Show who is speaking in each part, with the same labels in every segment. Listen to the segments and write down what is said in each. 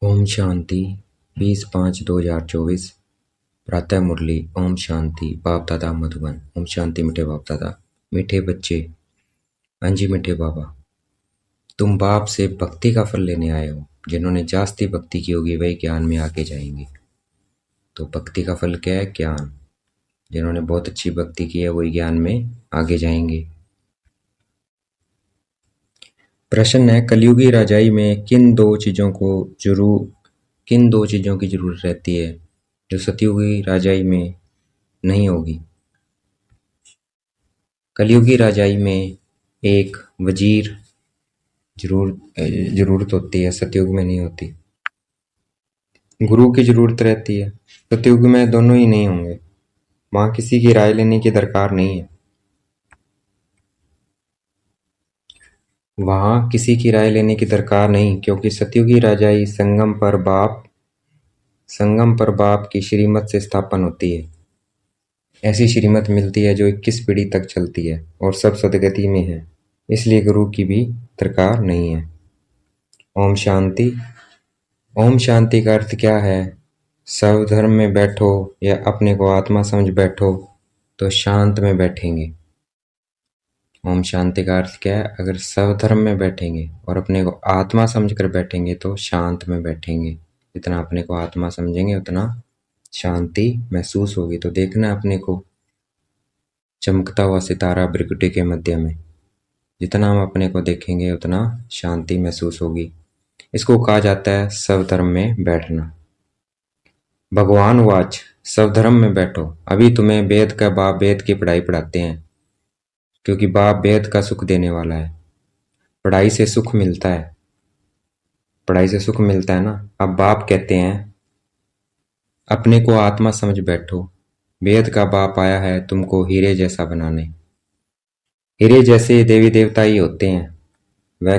Speaker 1: ओम शांति 20/5/2024 प्रातः मुरली। ओम शांति। बाप दादा मधुबन। ओम शांति। मीठे बाप दादा, मीठे बच्चे। हाँ जी मीठे बाबा, तुम बाप से भक्ति का फल लेने आए हो। जिन्होंने जास्ती भक्ति की होगी वही ज्ञान में आगे जाएंगे। तो भक्ति का फल क्या है? ज्ञान। जिन्होंने बहुत अच्छी भक्ति की है वही ज्ञान में आगे जाएंगे। प्रश्न है, कलयुगी राजाई में किन दो चीजों की जरूरत रहती है जो सतयुगी राजाई में नहीं होगी? कलयुगी राजाई में एक वजीर जरूरत होती है, सतयुग में नहीं होती। गुरु की जरूरत रहती है, सतयुग में दोनों ही नहीं होंगे। वहां किसी की राय लेने की दरकार नहीं है। वहां किसी की राय लेने की दरकार नहीं, क्योंकि सतयुगी राजाई संगम पर बाप की श्रीमत से स्थापन होती है। ऐसी श्रीमत मिलती है जो 21 पीढ़ी तक चलती है और सब सदगति में है, इसलिए गुरु की भी दरकार नहीं है। ओम शांति। ओम शांति का अर्थ क्या है? सब धर्म में बैठो या अपने को आत्मा समझ बैठो तो शांत में बैठेंगे। ओम शांति का अर्थ क्या है? अगर सब धर्म में बैठेंगे और अपने को आत्मा समझकर बैठेंगे तो शांत में बैठेंगे। जितना अपने को आत्मा समझेंगे उतना शांति महसूस होगी। तो देखना अपने को चमकता हुआ सितारा भृकुटी के मध्य में। जितना हम अपने को देखेंगे उतना शांति महसूस होगी। इसको कहा जाता है सब धर्म में बैठना। भगवान वाच, सब धर्म में बैठो। अभी तुम्हें वेद का बाप वेद की पढ़ाई पढ़ाते हैं, क्योंकि बाप वेद का सुख देने वाला है। पढ़ाई से सुख मिलता है, पढ़ाई से सुख मिलता है ना। अब बाप कहते हैं अपने को आत्मा समझ बैठो। वेद का बाप आया है तुमको हीरे जैसा बनाने। हीरे जैसे देवी देवता ही होते हैं। वह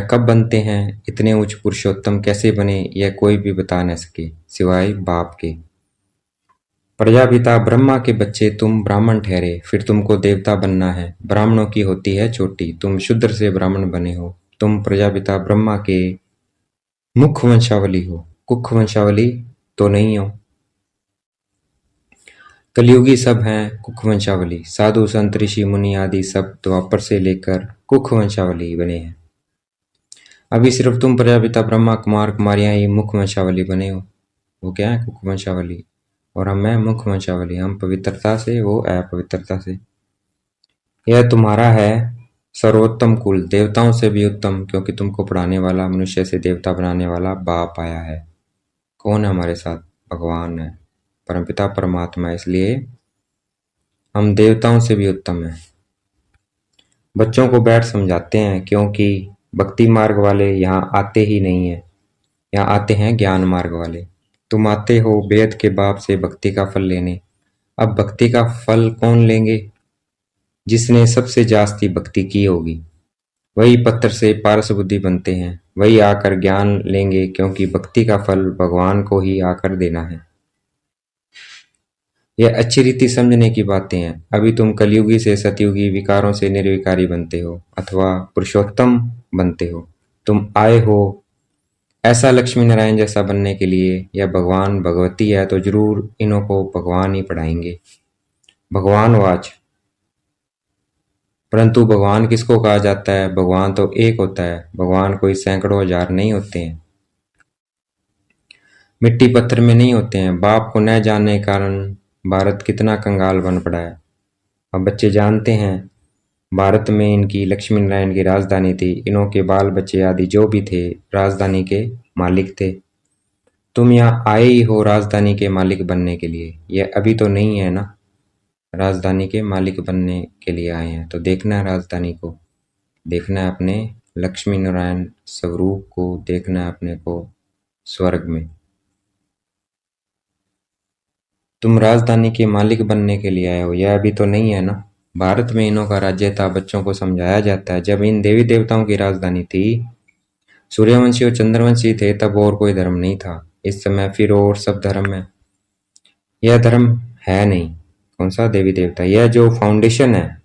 Speaker 1: कब बनते हैं? इतने उच्च पुरुषोत्तम कैसे बने यह कोई भी बता न सके सिवाय बाप के। प्रजापिता ब्रह्मा के बच्चे तुम ब्राह्मण ठहरे, फिर तुमको देवता बनना है। ब्राह्मणों की होती है चोटी, तुम शूद्र से ब्राह्मण बने हो। तुम प्रजापिता ब्रह्मा के मुख वंशावली हो, कुख वंशावली तो नहीं हो। कलयुगी सब हैं कुख वंशावली। साधु संत ऋषि मुनि आदि सब द्वापर से लेकर कुख वंशावली बने हैं। अभी सिर्फ तुम प्रजापिता ब्रह्मा कुमार कुमारियां ही मुख वंशावली बने हो। वो क्या है? कुख वंशावली। और हम हैं मुख वंशावली। हम पवित्रता से, वो अपवित्रता से। यह तुम्हारा है सर्वोत्तम कुल, देवताओं से भी उत्तम, क्योंकि तुमको पढ़ाने वाला, मनुष्य से देवता बनाने वाला बाप आया है। कौन है हमारे साथ? भगवान है, परमपिता परमात्मा है। इसलिए हम देवताओं से भी उत्तम हैं। बच्चों को बैठ समझाते हैं, क्योंकि भक्ति मार्ग वाले यहाँ आते ही नहीं है। यहाँ आते हैं ज्ञान मार्ग वाले। तुम आते हो वेद के बाप से भक्ति का फल लेने। अब भक्ति का फल कौन लेंगे? जिसने सबसे जास्ती भक्ति की होगी। वही पत्थर से पारस बुद्धि बनते हैं, वही आकर ज्ञान लेंगे, क्योंकि भक्ति का फल भगवान को ही आकर देना है। यह अच्छी रीति समझने की बातें हैं। अभी तुम कलयुगी से सतयुगी, विकारों से निर्विकारी बनते हो अथवा पुरुषोत्तम बनते हो। तुम आए हो ऐसा लक्ष्मी नारायण जैसा बनने के लिए। यह भगवान भगवती है तो जरूर इन्हों को भगवान ही पढ़ाएंगे। भगवान वाच। परंतु भगवान किसको कहा जाता है? भगवान तो एक होता है। भगवान कोई सैकड़ों हजार नहीं होते हैं, मिट्टी पत्थर में नहीं होते हैं। बाप को न जानने के कारण भारत कितना कंगाल बन पड़ा है। अब बच्चे जानते हैं भारत में इनकी लक्ष्मी नारायण की राजधानी थी। इन्हों के बाल बच्चे आदि जो भी थे राजधानी के मालिक थे। तुम यहाँ आए ही हो राजधानी के मालिक बनने के लिए। यह अभी तो नहीं है ना, राजधानी के मालिक बनने के लिए आए हैं। तो देखना है राजधानी को, देखना है अपने लक्ष्मी नारायण स्वरूप को, देखना है अपने को स्वर्ग में। तुम राजधानी के मालिक बनने के लिए आए हो, यह अभी तो नहीं है ना। भारत में इन्हों का राज्य था। बच्चों को समझाया जाता है जब इन देवी देवताओं की राजधानी थी, सूर्यवंशी और चंद्रवंशी थे, तब और कोई धर्म नहीं था। इस समय फिर और सब धर्म है। यह धर्म है नहीं। कौन सा? देवी देवता। यह जो फाउंडेशन है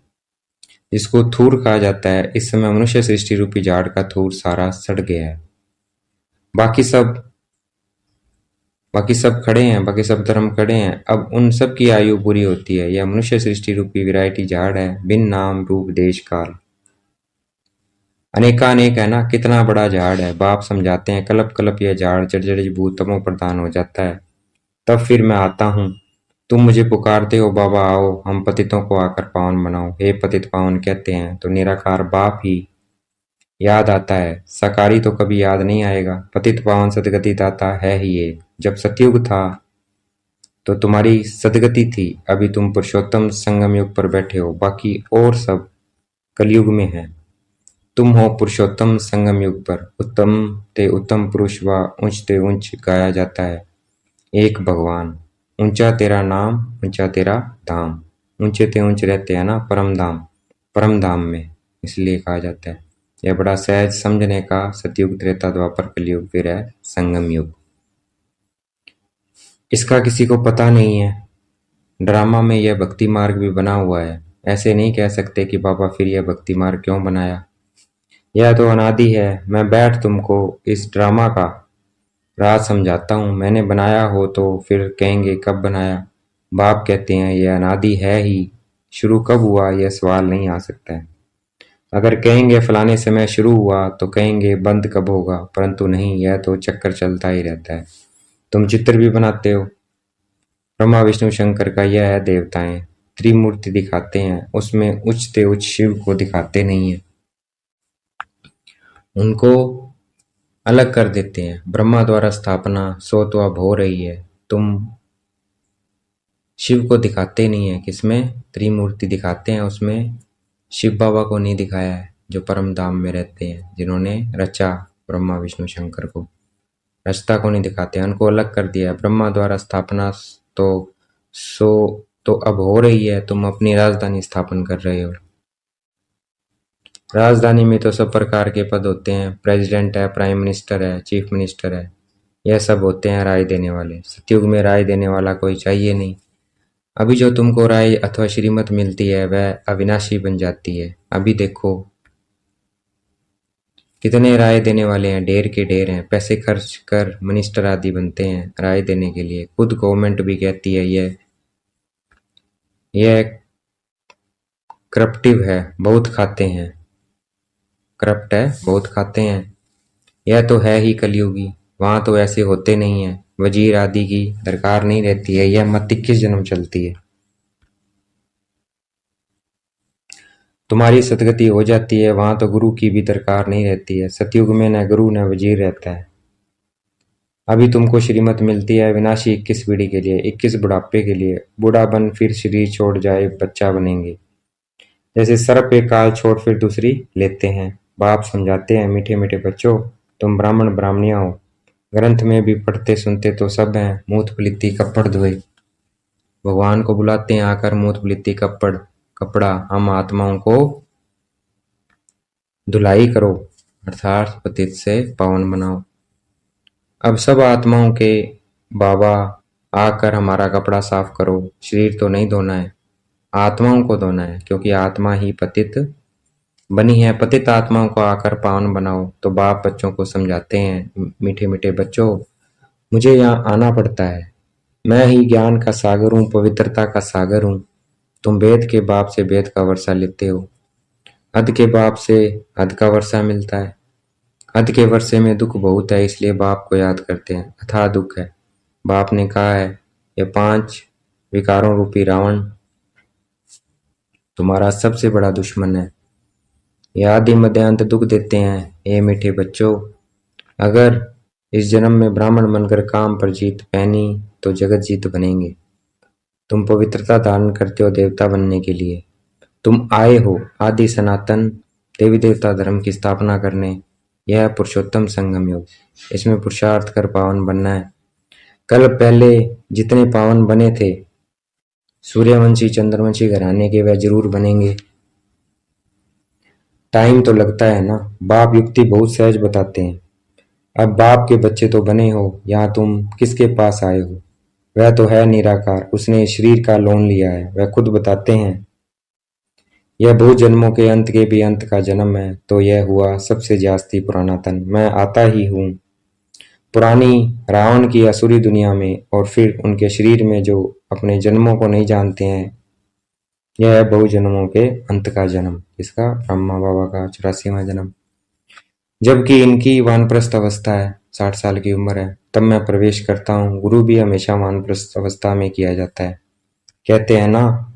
Speaker 1: जिसको थूर कहा जाता है, इस समय मनुष्य सृष्टि रूपी झाड़ का थूर सारा सड़ गया है। बाकी सब बाकी सब खड़े हैं, बाकी सब धर्म खड़े हैं। अब उन सब की आयु पूरी होती है। यह मनुष्य सृष्टि रूपी वैरायटी झाड़ है, बिन नाम रूप देश काल। अनेकानेक है ना, कितना बड़ा झाड़ है। बाप समझाते हैं, कलप कलप यह झाड़ जर्जर भूत तमो प्रधान हो जाता है। तब फिर मैं आता हूँ, तुम मुझे पुकारते हो, बाबा आओ हम पतितों को आकर पावन बनाओ। हे पतित पावन कहते हैं तो निराकार बाप ही याद आता है। सकारी तो कभी याद नहीं आएगा। पतित पावन सदगति दाता है ही ये। जब सतयुग था तो तुम्हारी सदगति थी, अभी तुम पुरुषोत्तम संगम युग पर बैठे हो, बाकी और सब कलयुग में है। तुम हो पुरुषोत्तम संगम युग पर। उत्तम ते उत्तम पुरुष व ऊंच ते ऊंच गाया जाता है एक भगवान। ऊंचा तेरा नाम, ऊंचा तेरा धाम। ऊंचे ते ऊंच रहते हैं ना परम धाम में, इसलिए कहा जाता है। यह बड़ा सहज समझने का। सतयुग त्रेता द्वापर कलयुग फिर है संगम युग। इसका किसी को पता नहीं है। ड्रामा में यह भक्ति मार्ग भी बना हुआ है। ऐसे नहीं कह सकते कि बाबा फिर यह भक्ति मार्ग क्यों बनाया। यह तो अनादि है। मैं बैठ तुमको इस ड्रामा का राज समझाता हूँ। मैंने बनाया हो तो फिर कहेंगे कब बनाया। बाप कहते हैं यह अनादि है ही, शुरू कब हुआ यह सवाल नहीं आ सकता है। अगर कहेंगे फलाने समय शुरू हुआ तो कहेंगे बंद कब होगा, परंतु नहीं, यह तो चक्कर चलता ही रहता है। तुम चित्र भी बनाते हो। ब्रह्मा विष्णु शंकर का यह है। देवताएं त्रिमूर्ति दिखाते हैं, उसमें उच्चते उच्च शिव को दिखाते नहीं है, उनको अलग कर देते हैं। ब्रह्मा द्वारा स्थापना सो तो अब हो रही है, तुम शिव को दिखाते नहीं है। किसमें? त्रिमूर्ति दिखाते हैं, उसमें शिव बाबा को नहीं दिखाया है, जो परम धाम में रहते हैं, जिन्होंने रचा ब्रह्मा विष्णु शंकर को। रचता को नहीं दिखाते, उनको अलग कर दिया है। ब्रह्मा द्वारा स्थापना तो सो तो अब हो रही है, तुम अपनी राजधानी स्थापन कर रहे हो। राजधानी में तो सब प्रकार के पद होते हैं। प्रेसिडेंट है, प्राइम मिनिस्टर है, चीफ मिनिस्टर है, यह सब होते हैं राय देने वाले। सतयुग में राय देने वाला कोई चाहिए नहीं। अभी जो तुमको राय अथवा श्रीमत मिलती है वह अविनाशी बन जाती है। अभी देखो कितने राय देने वाले हैं, ढेर के ढेर हैं। पैसे खर्च कर मिनिस्टर आदि बनते हैं राय देने के लिए। खुद गवर्नमेंट भी कहती है यह करप्टिव है, बहुत खाते हैं, करप्ट है, बहुत खाते हैं। यह तो है ही कलयुगी। वहां तो ऐसे होते नहीं है। वजीर आदि की दरकार नहीं रहती है। यह मत 21 जन्म चलती है। तुम्हारी सदगति हो जाती है, वहां तो गुरु की भी दरकार नहीं रहती है। सतयुग में न गुरु न वजीर रहता है। अभी तुमको श्रीमत मिलती है विनाशी 21 पीढ़ी के लिए, 21 बुढ़ापे के लिए। बूढ़ा बन फिर शरीर छोड़ जाए, बच्चा बनेंगे। जैसे सर्प एक काल छोड़ फिर दूसरी लेते हैं। बाप समझाते हैं, मीठे मीठे बच्चों, तुम ब्राह्मण ब्राह्मणियां हो, ग्रंथ में भी पढ़ते सुनते तो सब हैं, मूत पलित्ती कपड़ धोए। भगवान को बुलाते हैं आकर, मूत पलित्ती कपड़ा। हम आत्माओं को धुलाई करो, अर्थात पतित से पावन बनाओ। अब सब आत्माओं के बाबा आकर हमारा कपड़ा साफ करो। शरीर तो नहीं धोना है, आत्माओं को धोना है, क्योंकि आत्मा ही पतित बनी है। पतित आत्माओं को आकर पावन बनाओ। तो बाप बच्चों को समझाते हैं, मीठे मीठे बच्चों, मुझे यहाँ आना पड़ता है। मैं ही ज्ञान का सागर हूँ, पवित्रता का सागर हूँ। तुम वेद के बाप से वेद का वर्षा लेते हो, अध के बाप से अध का वर्षा मिलता है। अध के वर्षे में दुख बहुत है, इसलिए बाप को याद करते हैं। अथाह दुख है। बाप ने कहा है, ये 5 विकारों रूपी रावण तुम्हारा सबसे बड़ा दुश्मन है। ये आदि मध्यांत दुख देते हैं। ये मीठे बच्चों, अगर इस जन्म में ब्राह्मण बनकर काम पर जीत पहनी तो जगत जीत बनेंगे। तुम पवित्रता धारण करते हो देवता बनने के लिए। तुम आए हो आदि सनातन देवी देवता धर्म की स्थापना करने। यह है पुरुषोत्तम संगम योग। इसमें पुरुषार्थ कर पावन बनना है। कल पहले जितने पावन बने थे सूर्यवंशी चंद्रवंशी घराने के, वह जरूर बनेंगे। टाइम तो लगता है ना। बाप युक्ति बहुत सहज बताते हैं। अब बाप के बच्चे तो बने हो, यहाँ तुम किसके पास आए हो? वह तो है निराकार, उसने शरीर का लोन लिया है। वह खुद बताते हैं, यह बहुत जन्मों के अंत के भी अंत का जन्म है, तो यह हुआ सबसे जास्ती पुराना तन। मैं आता ही हूँ पुरानी रावण की असुरी दुनिया में और फिर उनके शरीर में जो अपने जन्मों को नहीं जानते हैं, यह है बहुजन्मों के अंत का जन्म। इसका ब्रह्मा बाबा का 84वां जन्म। जबकि इनकी वानप्रस्थ अवस्था है, 60 साल की उम्र है, तब मैं प्रवेश करता हूँ। गुरु भी हमेशा वानप्रस्थ अवस्था में किया जाता है। कहते हैं ना,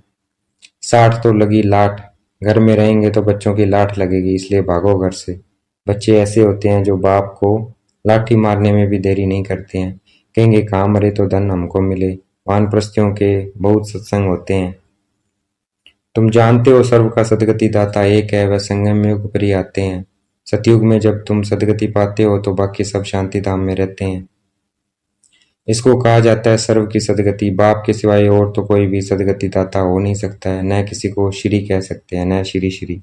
Speaker 1: 60 तो लगी लाठ, घर में रहेंगे तो बच्चों की लाठ लगेगी, इसलिए भागो घर से। बच्चे ऐसे होते हैं जो बाप को लाठी मारने में भी देरी नहीं करते हैं, कहेंगे कहाँ मरे तो धन हमको मिले। वानप्रस्थियों के बहुत सत्संग होते हैं। तुम जानते हो सर्व का सद्गति दाता एक है, वह संगम युग पर ही आते हैं। सतयुग में जब तुम सद्गति पाते हो तो बाकी सब शांति धाम में रहते हैं। इसको कहा जाता है सर्व की सद्गति। बाप के सिवाय और तो कोई भी सद्गति दाता हो नहीं सकता है। न किसी को श्री कह सकते हैं, न श्री श्री।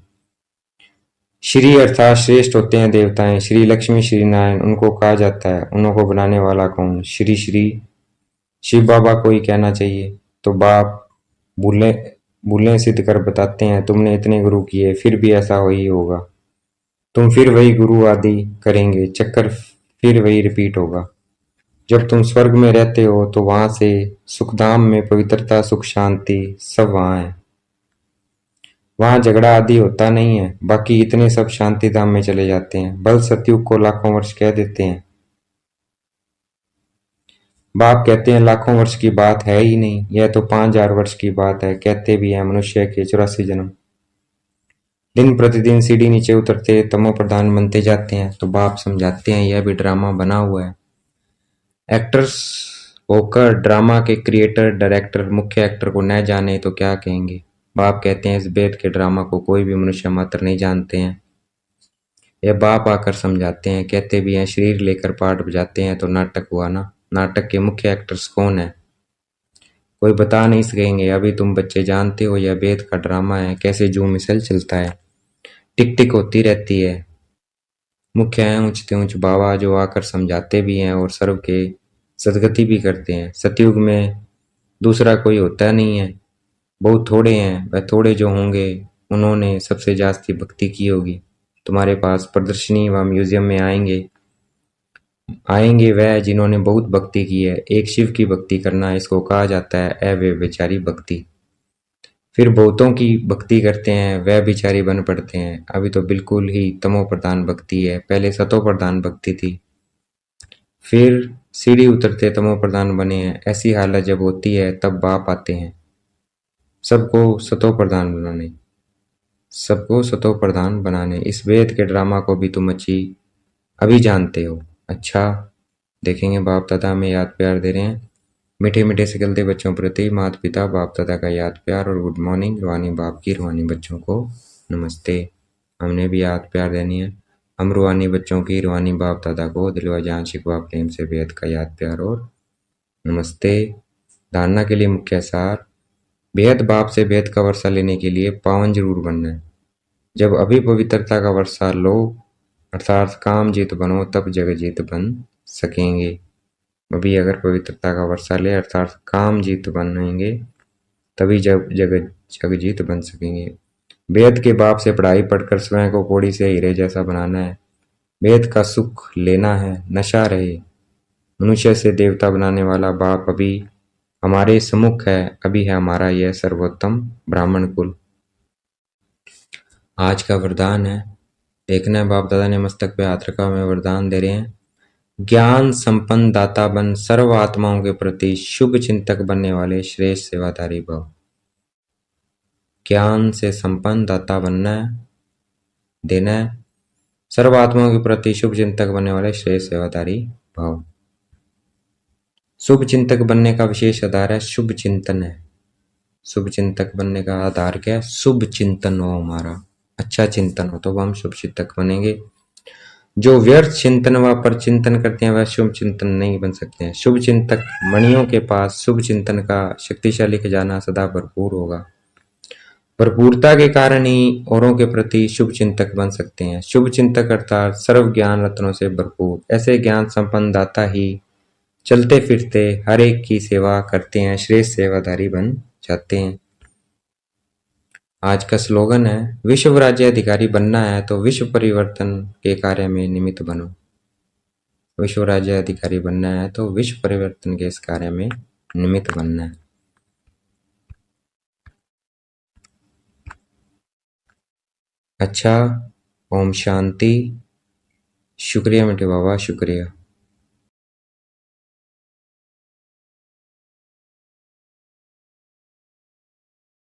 Speaker 1: श्री अर्थात श्रेष्ठ होते हैं देवताएं, श्री लक्ष्मी श्री नारायण उनको कहा जाता है। उनको बनाने वाला कौन? श्री श्री शिव बाबा को ही कहना चाहिए। तो बाप भूले भूले सिद्ध कर बताते हैं, तुमने इतने गुरु किए फिर भी ऐसा वही होगा। तुम फिर वही गुरु आदि करेंगे, चक्कर फिर वही रिपीट होगा। जब तुम स्वर्ग में रहते हो तो वहां से सुखधाम में पवित्रता सुख शांति सब वहां है। वहां झगड़ा आदि होता नहीं है। बाकी इतने सब शांति धाम में चले जाते हैं। बल सतयुग को लाखों वर्ष कह देते हैं। बाप कहते हैं लाखों वर्ष की बात है ही नहीं, यह तो 5000 वर्ष की बात है। कहते भी हैं मनुष्य के 84 जन्म। दिन प्रतिदिन सीढ़ी नीचे उतरते तमो प्रधान बनते जाते हैं। तो बाप समझाते हैं यह भी ड्रामा बना हुआ है। एक्टर्स होकर ड्रामा के क्रिएटर डायरेक्टर मुख्य एक्टर को न जाने तो क्या कहेंगे। बाप कहते हैं इस वेद के ड्रामा को कोई भी मनुष्य मात्र नहीं जानते हैं। यह बाप आकर समझाते हैं। कहते भी हैं शरीर लेकर पाठ बजाते हैं तो नाटक हुआ ना। नाटक के मुख्य एक्टर्स कौन है कोई बता नहीं सकेंगे। अभी तुम बच्चे जानते हो यह वेद का ड्रामा है, कैसे जू मिसल चलता है, टिक टिक होती रहती है। मुख्य हैं ऊंचते ऊंच बाबा जो आकर समझाते भी हैं और सर्व के सदगति भी करते हैं। सतयुग में दूसरा कोई होता नहीं है, बहुत थोड़े हैं। वह थोड़े जो होंगे उन्होंने सबसे जास्ती भक्ति की होगी। तुम्हारे पास प्रदर्शनी व म्यूजियम में आएंगे वह जिन्होंने बहुत भक्ति की है। एक शिव की भक्ति करना इसको कहा जाता है अव्यभिचारी भक्ति। फिर बहुतों की भक्ति करते हैं, वह बिचारी बन पड़ते हैं। अभी तो बिल्कुल ही तमो प्रधान भक्ति है, पहले सतो प्रधान भक्ति थी, फिर सीढ़ी उतरते तमो प्रधान बने हैं। ऐसी हालत जब होती है तब बाप आते हैं सबको सतो प्रधान बनाने। इस वेद के ड्रामा को भी तुम अभी जानते हो। अच्छा देखेंगे बाप दादा में याद प्यार दे रहे हैं। मीठे मीठे से गलते बच्चों प्रति माता पिता बाप दादा का याद प्यार और गुड मॉर्निंग। रूहानी बाप की रूहानी बच्चों को नमस्ते। हमने भी याद प्यार देनी है। हम रूहानी बच्चों की रूहानी बाप दादा को दिलवा जान शिकवा प्रेम से बेहद का याद प्यार और नमस्ते। धारणा के लिए मुख्य सार, बेहद बाप से बेहद का वर्षा लेने के लिए पावन जरूर बनना है। जब अभी पवित्रता का वर्षा लो अर्थात काम जीत बनो तब जग जीत बन सकेंगे। अभी अगर पवित्रता का वर्षा ले अर्थात काम जीत बनेंगे तभी जग जीत बन सकेंगे। वेद के बाप से पढ़ाई पढ़कर स्वयं को पौड़ी से हीरे जैसा बनाना है। वेद का सुख लेना है, नशा रहे। मनुष्य से देवता बनाने वाला बाप अभी हमारे सम्मुख है। अभी है हमारा यह सर्वोत्तम ब्राह्मण कुल। आज का वरदान है, देखना है बाप दादा ने मस्तक पे हाथ रखा हमें वरदान दे रहे हैं। ज्ञान संपन्न दाता बन, सर्व आत्माओं के प्रति शुभ चिंतक बनने वाले श्रेष्ठ सेवाधारी भव। ज्ञान से संपन्न दाता बनना है, देना है। सर्व आत्माओं के प्रति शुभ चिंतक बनने वाले श्रेष्ठ सेवाधारी भव। शुभ चिंतक बनने का विशेष आधार है शुभ चिंतन है। शुभ चिंतक बनने का आधार क्या है? शुभ चिंतन हो, हमारा अच्छा चिंतन हो तो हम शुभ चिंतक बनेंगे। जो व्यर्थ चिंतन व पर चिंतन करते हैं वह शुभ चिंतन नहीं बन सकते हैं। शुभ चिंतक मणियों के पास शुभ चिंतन का शक्तिशाली खजाना सदा भरपूर होगा। भरपूरता के कारण ही औरों के प्रति शुभ चिंतक बन सकते हैं। शुभ चिंतक अर्थात सर्व ज्ञान रत्नों से भरपूर। ऐसे ज्ञान संपन्न दाता ही चलते फिरते हर एक की सेवा करते हैं, श्रेष्ठ सेवाधारी बन जाते हैं। आज का स्लोगन है, विश्व राज्य अधिकारी बनना है तो विश्व परिवर्तन के कार्य में निमित्त बनो। विश्व राज्य अधिकारी बनना है तो विश्व परिवर्तन के इस कार्य में निमित्त बनना है। अच्छा, ओम शांति। शुक्रिया मीठे बाबा, शुक्रिया।